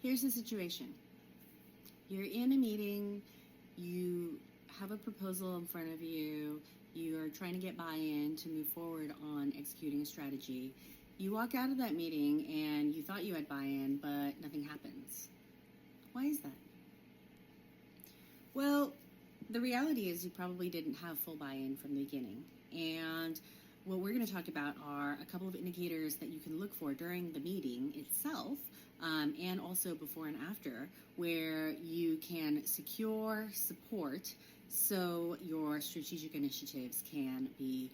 Here's the situation. You're in a meeting, you have a proposal in front of you, you're trying to get buy-in to move forward on executing a strategy. You walk out of that meeting and you thought you had buy-in, but nothing happens. Why is that? Well, the reality is you probably didn't have full buy-in from the beginning. And what we're going to talk about are a couple of indicators that you can look for during the meeting itself, and also before and after, where you can secure support so your strategic initiatives can be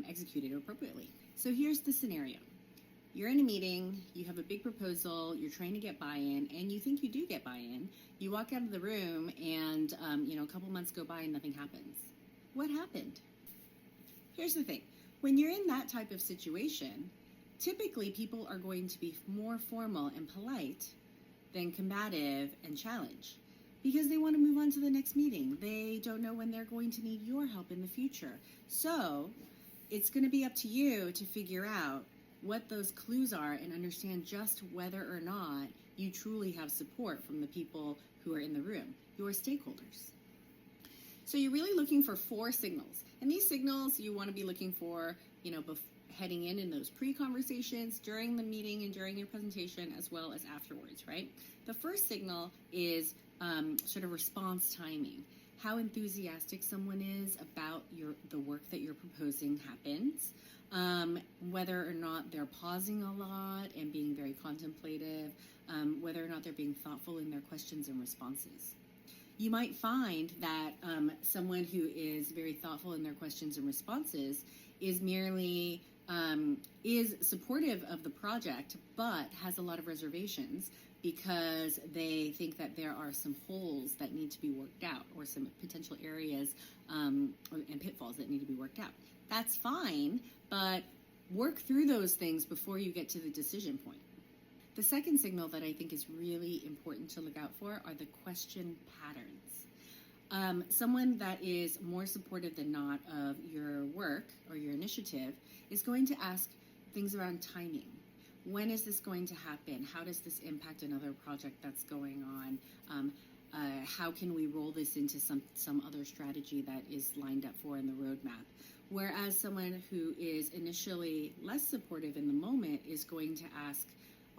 executed appropriately. So here's the scenario. You're in a meeting, you have a big proposal, you're trying to get buy-in, and you think you do get buy-in. You walk out of the room and, a couple months go by and nothing happens. What happened? Here's the thing. When you're in that type of situation, typically people are going to be more formal and polite than combative and challenge because they want to move on to the next meeting. They don't know when they're going to need your help in the future. So it's going to be up to you to figure out what those clues are and understand just whether or not you truly have support from the people who are in the room, your stakeholders. So you're really looking for 4 signals. And these signals you want to be looking for, heading in those pre-conversations, during the meeting and during your presentation, as well as afterwards, right? The first signal is sort of response timing. How enthusiastic someone is about the work that you're proposing happens, whether or not they're pausing a lot and being very contemplative, whether or not they're being thoughtful in their questions and responses. You might find that someone who is very thoughtful in their questions and responses is merely is supportive of the project, but has a lot of reservations because they think that there are some holes that need to be worked out or some potential areas and pitfalls that need to be worked out. That's fine, but work through those things before you get to the decision point. The second signal that I think is really important to look out for are the question patterns. Someone that is more supportive than not of your work or your initiative is going to ask things around timing. When is this going to happen? How does this impact another project that's going on? How can we roll this into some other strategy that is lined up for in the roadmap? Whereas someone who is initially less supportive in the moment is going to ask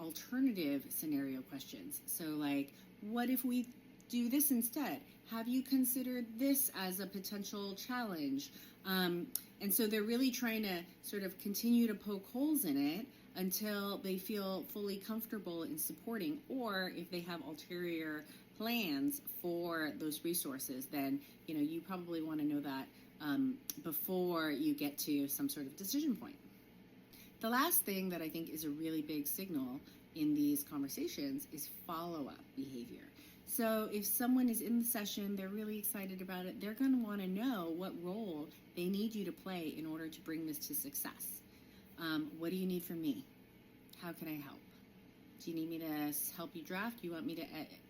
alternative scenario questions. So like, what if we do this instead? Have you considered this as a potential challenge? And so they're really trying to sort of continue to poke holes in it until they feel fully comfortable in supporting, or if they have ulterior plans for those resources, then you probably want to know that before you get to some sort of decision point. The last thing that I think is a really big signal in these conversations is follow-up behavior. So if someone is in the session, they're really excited about it, they're going to want to know what role they need you to play in order to bring this to success. What do you need from me? How can I help? Do you need me to help you draft? You want me to,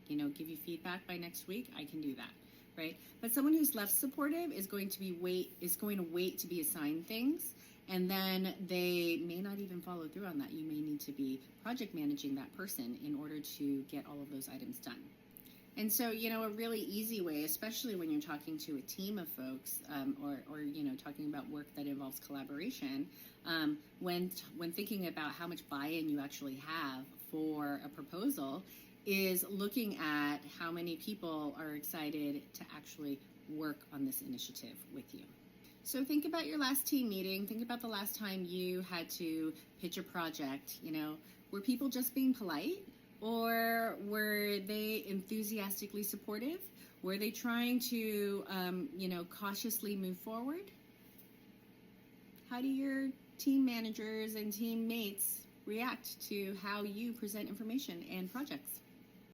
give you feedback by next week? I can do that, right? But someone who's less supportive is going to wait to be assigned things, and then they may not even follow through on that. You may need to be project managing that person in order to get all of those items done. And so, a really easy way, especially when you're talking to a team of folks, or talking about work that involves collaboration, when thinking about how much buy-in you actually have for a proposal, is looking at how many people are excited to actually work on this initiative with you. So think about your last team meeting. Think about the last time you had to pitch a project. Were people just being polite? Or were they enthusiastically supportive? Were they trying to, cautiously move forward? How do your team managers and teammates react to how you present information and projects?